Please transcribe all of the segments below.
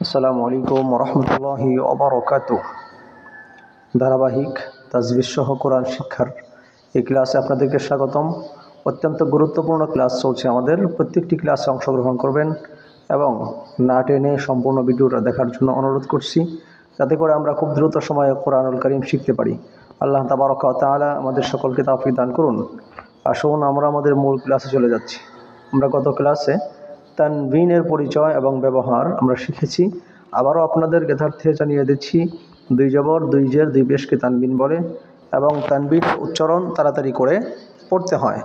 আসসালামু আলাইকুম রহমতুল্লাহি ওবারাকাতুহ। ধারাবাহিক তাজবিদ সহ কোরআন শিক্ষার এই ক্লাসে আপনাদেরকে স্বাগতম। অত্যন্ত গুরুত্বপূর্ণ ক্লাস চলছে আমাদের। প্রত্যেকটি ক্লাসে অংশগ্রহণ করবেন এবং না টেনে সম্পূর্ণ ভিডিওটা দেখার জন্য অনুরোধ করছি, যাতে করে আমরা খুব দ্রুত সময়ে কোরআনুল কারীম শিখতে পারি। আল্লাহ তাবারক ওয়া তাআলা আমাদের সকলকে তৌফিক দান করুন। আসুন আমরা আমাদের মূল ক্লাসে চলে যাচ্ছি। আমরা গত ক্লাসে তানবিনের পরিচয় এবং ব্যবহার আমরা শিখেছি। আবারও আপনাদের জ্ঞাতার্থে জানিয়ে দিচ্ছি, দুই জবর দুই জের দুই পেশকে তানবিন বলে এবং তানবিন উচ্চারণ তাড়াতাড়ি করে পড়তে হয়।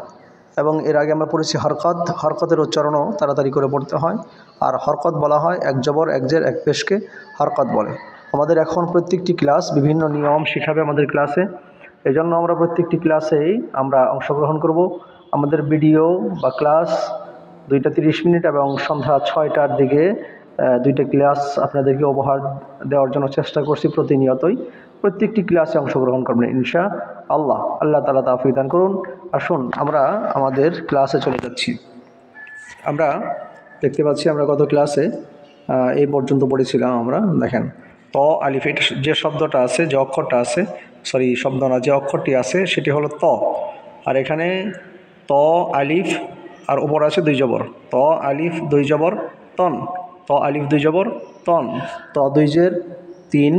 এবং এর আগে আমরা পড়েছি হরকত, হরকতের উচ্চারণও তাড়াতাড়ি করে পড়তে হয়। আর হরকত বলা হয় এক জবর এক জের এক পেশকে হরকত বলে। আমাদের এখন প্রত্যেকটি ক্লাস বিভিন্ন নিয়ম শেখাবে আমাদের ক্লাসে। এজন্য আমরা প্রত্যেকটি ক্লাসেই আমরা অংশগ্রহণ করব। আমাদের ভিডিও বা ক্লাস 2টা 30 মিনিট এবং সন্ধ্যা 6টার দিকে 2টা ক্লাস আপনাদেরকে উপহার দেওয়ার জন্য চেষ্টা করছি প্রতিনিয়তই। প্রত্যেকটি ক্লাসে অংশগ্রহণ করবেন ইনশাআল্লাহ। আল্লাহ তাআলা তৌফিক দান করুন। আসুন আমরা আমাদের ক্লাসে চলে যাচ্ছি। আমরা দেখতে পাচ্ছি আমরা গত ক্লাসে এই পর্যন্ত পড়েছিলাম। আমরা দেখেন ত আলিফ, যে শব্দটা আছে, যে অক্ষরটা আছে, শব্দ না, যে অক্ষরটি আছে সেটি হলো ত। আর এখানে ত আলিফ আর উপর আছে দুই জবর, ত আলিফ দুই জবর তন, ত আলিফ দুই জবর তন, ত দুই জের তিন,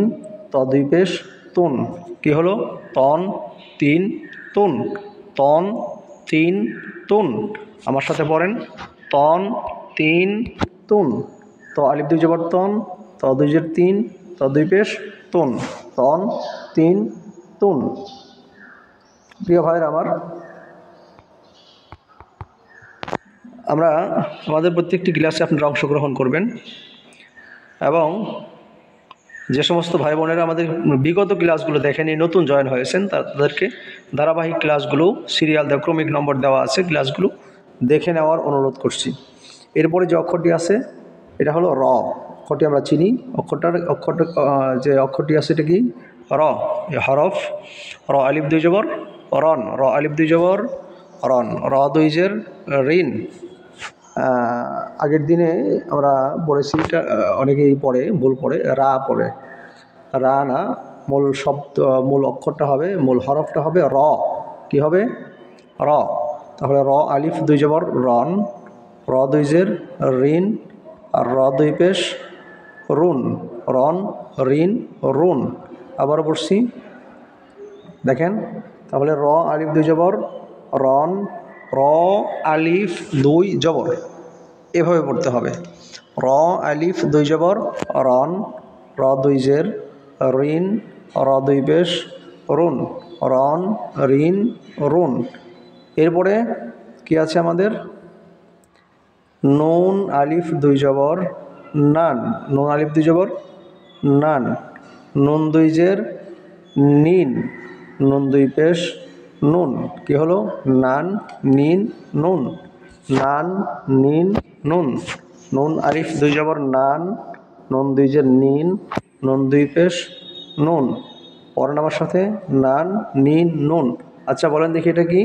ত দুই পেশ তুন। কি হলো? তন তিন তুন, তন তিন তুন। আমার সাথে পড়েন, তন তিন তুন, ত আলিফ দুই জবর তন, ত দুই জের তিন, ত দুই পেশ তুন, তন তিন তুন। প্রিয় ভাইয়ের আমার, আমরা আমাদের প্রত্যেকটি ক্লাসে আপনারা অংশগ্রহণ করবেন এবং যে সমস্ত ভাই বোনেরা আমাদের বিগত ক্লাসগুলো দেখেনি, নতুন জয়েন হয়েছেন, তাদেরকে ধারাবাহিক ক্লাসগুলো সিরিয়াল দেওয়া, ক্রমিক নম্বর দেওয়া আছে, ক্লাসগুলো দেখে নেওয়ার অনুরোধ করছি। এরপরে যে অক্ষরটি আছে এটা হলো র। অক্ষরটি আমরা চিনি, অক্ষরটা যে অক্ষরটি আছে এটা কি? র। হরফ র আলিফ দুই জবর রন, র আলিফ দুই জবর রন, র দুই জের ঋণ। আগের দিনে আমরা পড়েছি, অনেকেই পড়ে ভুল পড়ে, রা পড়ে, রা না, মূল শব্দ, মূল অক্ষরটা হবে, মূল হরফটা হবে র। কি হবে? র। তাহলে র আলিফ দুই জবর রন, র দুই জের ঋণ, আর র দুই পেশ রুন, রন ঋণ রুন। আবার পড়ছি, দেখেন, তাহলে র আলিফ দুই জবর রন, র আলিফ দুই জবর, এভাবে পড়তে হবে। র আলিফ দুই জবর রন, র দুই জের ঋণ, র দুই পেশ রুন, রন ঋণ রুন। এরপরে কি আছে আমাদের? নুন আলিফ দুই জবর নান, নুন আলিফ দুই জবর নান, নুন দুই জের নিন, নুন দুই পেশ নুন। কি হলো? নান নিন নুন, নান নিন নুন। নুন আলিফ দুই জবর নান, নুন দুই জের নিন, নুন দুই পেশ নুন। পরের আমার সাথে, নান নিন নুন। আচ্ছা বলেন দেখি এটা কি?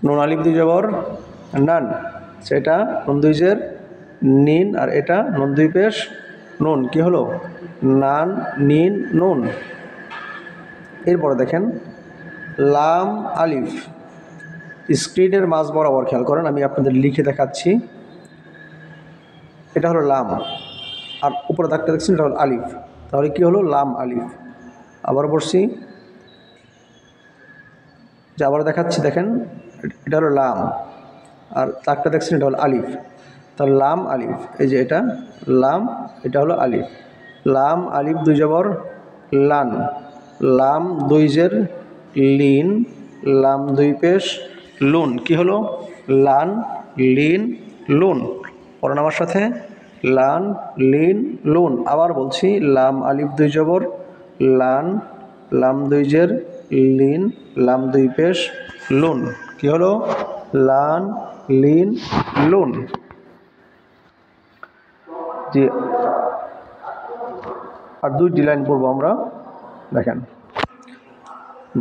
নুন আলিফ দুই জবর নান, সেটা নুন দুই জের নিন, আর এটা নুন দুই পেশ নুন। কি হলো? নান নিন নুন। এরপরে দেখেন লাম আলিফ, স্ক্রিনের মাঝ বরাবর খেয়াল করেন, আমি আপনাদের লিখে দেখাচ্ছি। এটা হলো লাম, আর উপরে দাগটা দেখছেন এটা হলো আলিফ। তাহলে কি হলো? লাম আলিফ। আবার বলছি, যে আবার দেখাচ্ছি, দেখেন এটা হলো লাম, আর দাগটা দেখছেন এটা হলো আলিফ। তাহলে লাম আলিফ, এই যে এটা লাম, এটা হলো আলিফ। লাম আলিফ দুই জবর লান, লাম দুই জের লিন, লাম দুই পেশ লুন। কি হলো? লান লিন লুন। পড়েন আমার সাথে, লান লিন লুন। আবার বলছি, লাম আলিফ দুই জবর লান, লাম দুই জের লিন, লাম দুই পেশ লুন। কি হলো? লান লিন লুন। জি, আর দুইটি লাইন পড়বো আমরা। দেখেন,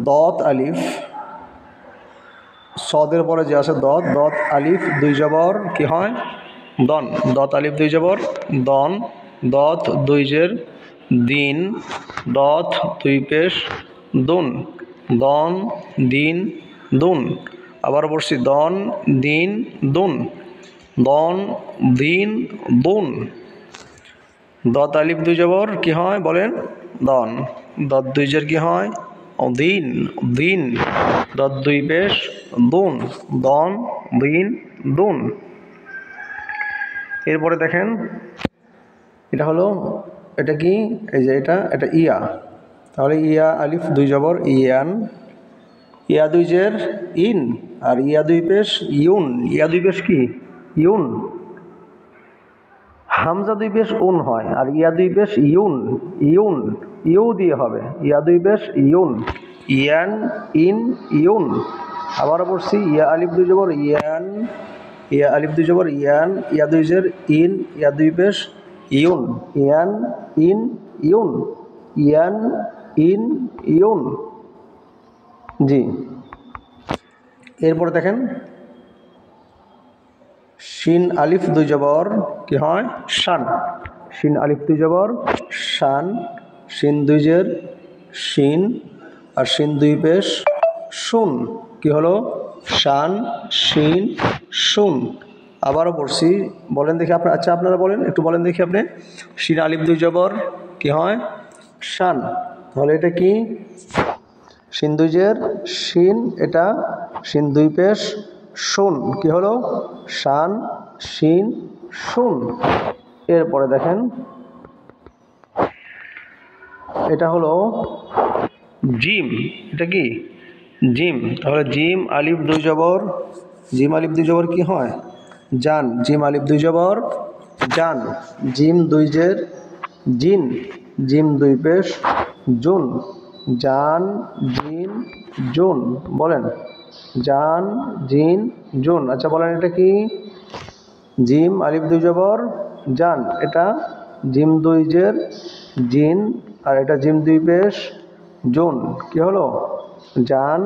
দত আলিফ, সদের পরে যে আছে দত, দত আলিফ দুই জবর কি হয়? দন, দত আলিফ দুই জবর দন, দত দুই জের দিন, দত দুই পেশ দুন, দন দিন দুন। আবার বলছি দন দিন দুন, দন দিন দুন। দত আলিফ দুই জবর কি হয় বলেন? দন। দত দুই জের কি হয়? দিন দিন। দত দুই পেশ দুন, দন দিন দুন। এরপরে দেখেন এটা হলো, এটা কি? এই যে এটা ইয়া, তাহলে ইয়া আলিফ দুই জবর ইয়ান, ইয়া দুই জের ইন, আর ইয়া দুই পেশ ইউন। ইয়া দুই পেশ কি? ইউন। হামজা দুই পেশ উন হয়, আর ইয়া দুই পেশ ইউন। ইউন ইউ দিয়ে হবে, ইয়া দুই পেশ ইউন, ইয়ান ইন ইউন। আবার বলছি ইয়া আলিফ দুই জবর ইয়ান, ইয়া আলিফ দুই জবর ইয়ান, ইয়া দুই জের ইন, ইয়া দুই পেশ ইউন, ইয়ান ইন ইউন, ইয়ান ইন ইউন। জি। এরপরে দেখেন শিন আলিফ দুই জবর কি হয়? শান। শিন আলিফ দুই জবর শান, শিন দুই জের শিন, আর শিন দুই পেশ শুন। কি হলো? শান শিন শুন। আবারও পড়ছি, বলেন দেখি আপনার। আচ্ছা আপনারা বলেন, একটু বলেন দেখি আপনি। শিন আলিফ দুই জবর কি হয়? শান। তাহলে এটা কি? শিন দুই জের শিন, এটা শিন দুই পেশ শুন। কি হলো? শান শিন শুন। এরপরে দেখেন এটা হলো জিম। এটা কি? জিম। তাহলে জিম আলিফ দুই জবর, জিম আলিফ দুই জবর কি হয়? জান। জিম আলিফ দুই জবর জান, জিম দুই জের জিন, জিম দুই পেশ জুন, জান জিন জুন। বলেন জান জিন জুন। আচ্ছা বলেন এটা কি? জিম আলিফ দুই জবর জান, এটা জিম দুই জের জিন, আর এটা জিম দুই পেশ জুন। কি হলো? জান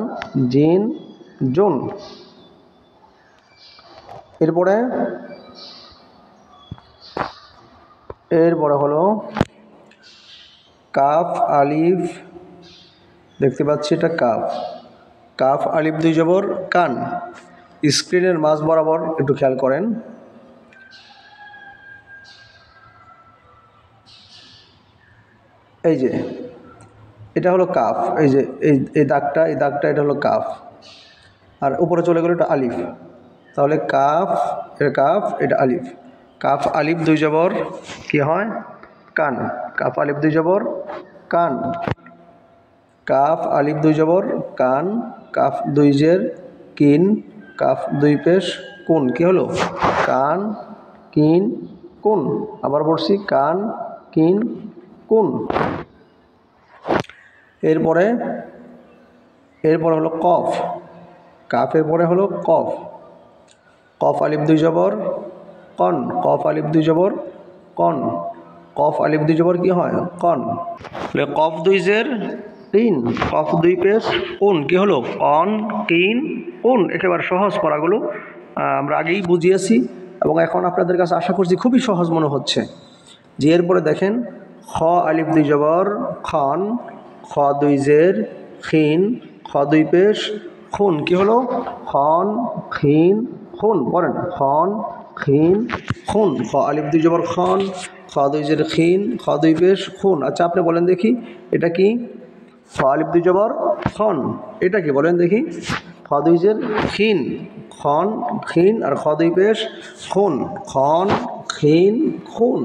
জিন জুন। এরপরে হলো কাফ আলিফ, দেখতে পাচ্ছি এটা কাফ। কাফ আলিফ দুই জবর কান। স্ক্রিনের মাঝ বরাবর একটু খেয়াল করেন। এই যে এটা হলো কাফ, এই যে এই দাগটা, এই দাগটা, এটা হলো কাফ, আর উপরে চলে গেল এটা আলিফ। তাহলে কাফ, এটা কাফ, এটা আলিফ। কাফ আলিফ দুই জবর কি হয়? কান। কাফ আলিফ দুই জবর কান, কাফ আলিফ দুই জবর কান, কাফ দুই জের কিন, কাফ দুই পেশ কুন। কি হলো? কান কিন কুন। আবার বলছি কান কিন কুন। এরপরে হলো কফ। কাফের পরে হলো কফ। কফ আলিফ দুই জবর কন। কফ আলিফ দুই জবর কন। কফ আলিফ দুই জবর কি হয়? কন। কফ দুই জের তিন, কফ দুই পেশ কুন। কি হলো? কন কিন কুন। একেবারে সহজ পড়াগুলো আমরা আগেই বুঝিয়েছি, এবং এখন আপনাদের কাছে আশা করছি খুবই সহজ মনে হচ্ছে। যে এরপরে দেখেন খ আলিফ দুই জবর খন, খ দুই জের খিন, খ দুই পেশ খুন। কি হলো? খন খিন খুন। পড়েন খন খিন খুন। খ আলিফ দুই জবর খন, খ দুই জের খিন, খ দুই পেশ খুন। আচ্ছা আপনি বলেন দেখি এটা কি? খ আলিফ দুই জবর খন, এটা কি বলেন দেখি? খ দুই জের খিন, খন খিন, আর খ দুই পেশ খুন, খন খিন খুন।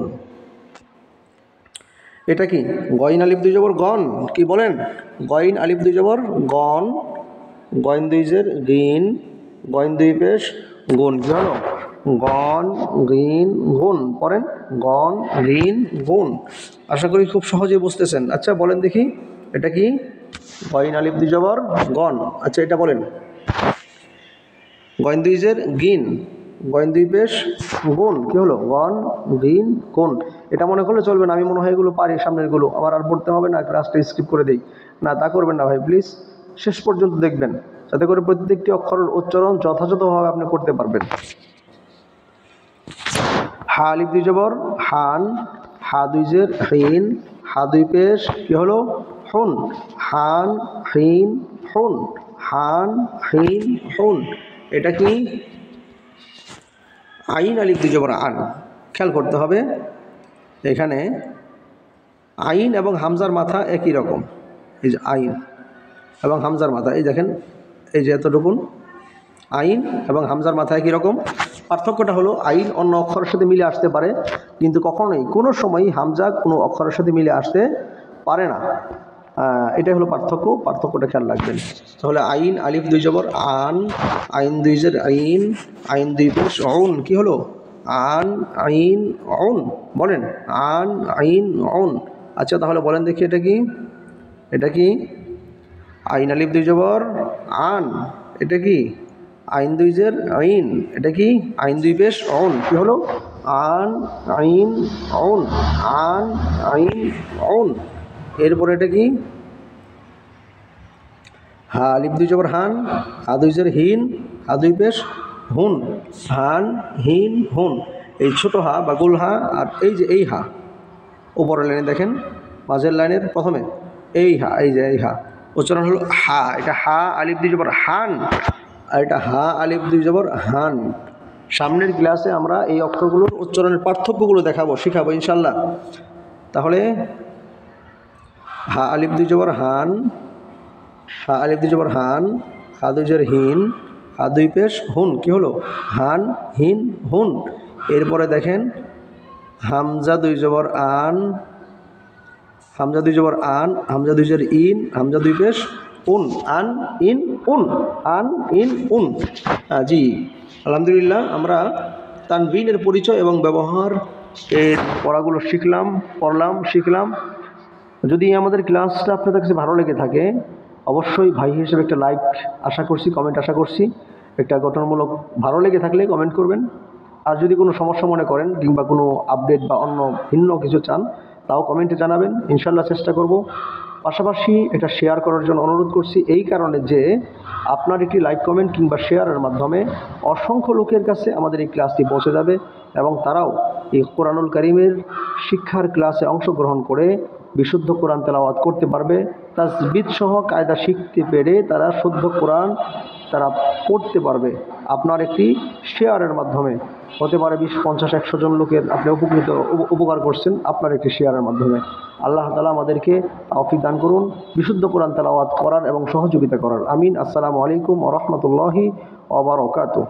এটা কি? গইন আলিফ দুই জবর গন। কি বলেন? গইন আলিফ দুই জবর গন, গইন দুই জের গিন, গইন দুই পেশ গুণ। কি হলো? গন গিন গুণ। পড়েন গন গিন গুণ। আশা করি খুব সহজে বুঝতেছেন। আচ্ছা বলেন দেখি এটা কি? গইন আলিফ দুই জবর গন। আচ্ছা এটা বলেন। গইন দুই জের গিন, গইন দুই পেশ গুণ। কি হলো? গন গিন গুণ। এটা মনে করলে চলবে না, আমি মনে হয় এগুলো পারি সামনেরগুলো, আমার আর পড়তে হবে না, ক্লাসটা স্কিপ করে দেই না। তা করবেন না ভাই প্লিজ, শেষ পর্যন্ত দেখবেন, যাতে করে প্রত্যেকটি অক্ষরের উচ্চারণ যথাযথভাবে আপনি করতে পারবেন। হা আলিফ দুই জবর হান, হা দুই জের হিন, হা দুই পেশ কি হলো হুন, হান হিন হুন, হান হিন হুন। এটা কি আইন আলিফ দুই জবর আন। খেয়াল করতে হবে এখানে আইন এবং হামজার মাথা একই রকম। এই যে আইন এবং হামজার মাথা, এই দেখেন এই যে এতটুকুন আইন এবং হামজার মাথা একই রকম। পার্থক্যটা হলো আইন অন্য অক্ষরের সাথে মিলে আসতে পারে, কিন্তু কখনোই কোনো সময়ই হামজা কোনো অক্ষরের সাথে মিলে আসতে পারে না। এটাই হলো পার্থক্যটা খেয়াল রাখবেন। তাহলে আইন আলিফ দুই জবর আন, আইন দুই জের আইন, আইন দুই পেশ অউন, কি হলো আন আইন অউন। বলেন আন আইন অউন। আচ্ছা তাহলে বলেন দেখি এটা কি আইন আলিফ দুই জবর আন, এটা কি আইন দুই জের আইন, এটা কি আইন দুই পেশ অউন, কি হলো আন আইন অউন, আন আইন অউন। এরপরে এটা কি হা আলিফ দুই জবর হান, হা দুই জের হিন, হা দুই পেশ হুন, হান হিন হুন। এই ছোট হা বা গোল হা আর এই যে এই হা উপরের লাইনে দেখেন মাঝের লাইনের প্রথমে এই হা, এই যে এই হা উচ্চারণ হলো হা। এটা হা আলিফ দুই জবর হান আর এটা হা আলিফ দুই জবর হান। সামনের ক্লাসে আমরা এই অক্ষরগুলোর উচ্চারণের পার্থক্যগুলো শিখাবো ইনশাল্লাহ। তাহলে হা আলিফ দুই জবর হান, হা আলিফ দুই জবর হান, হা দুই জের হিন, হা দুই পেশ হুন, কি হলো হান হিন হুন। এরপরে দেখেন হামজা দুই জবর আন, হামজা দুই জবর আন, হামজা দুই জের ইন, হামজা দুই পেশ উন, আন ইন উন, আন ইন উন। জি আলহামদুলিল্লাহ, আমরা তানবিনের পরিচয় এবং ব্যবহার এর পড়াগুলো শিখলাম। যদি আমাদের ক্লাসটা আপনাদের কাছে ভালো লেগে থাকে অবশ্যই ভাই হিসেবে একটা লাইক আশা করছি, কমেন্ট আশা করছি। একটা গঠনমূলক ভালো লেগে থাকলে কমেন্ট করবেন। আর যদি কোনো সমস্যা মনে করেন কিংবা কোনো আপডেট বা অন্য ভিন্ন কিছু চান তাও কমেন্টে জানাবেন, ইনশাল্লাহ চেষ্টা করব। পাশাপাশি এটা শেয়ার করার জন্য অনুরোধ করছি এই কারণে যে আপনার একটি লাইক কমেন্ট কিংবা শেয়ারের মাধ্যমে অসংখ্য লোকের কাছে আমাদের এই ক্লাসটি পৌঁছে যাবে এবং তারাও এই কোরআনুল কারীমের শিক্ষার ক্লাসে অংশগ্রহণ করে বিশুদ্ধ কোরআন তেলাওয়াত করতে পারবে। তাজবিদ সহ কায়দা শিখতে পেরে তারা শুদ্ধ কোরআন তারা পড়তে পারবে আপনার একটি শেয়ারের মাধ্যমে। হতে পারে 20, 50, 100 জন লোকের আপনি উপকার করছেন আপনার একটি শেয়ারের মাধ্যমে। আল্লাহ তাআলা আমাদেরকে তৌফিক দান করুন বিশুদ্ধ কোরআন তেলাওয়াত করার এবং সহযোগিতা করার। আমিন। আসসালামু আলাইকুম ওয়া রাহমাতুল্লাহি ওয়া বারাকাতুহু।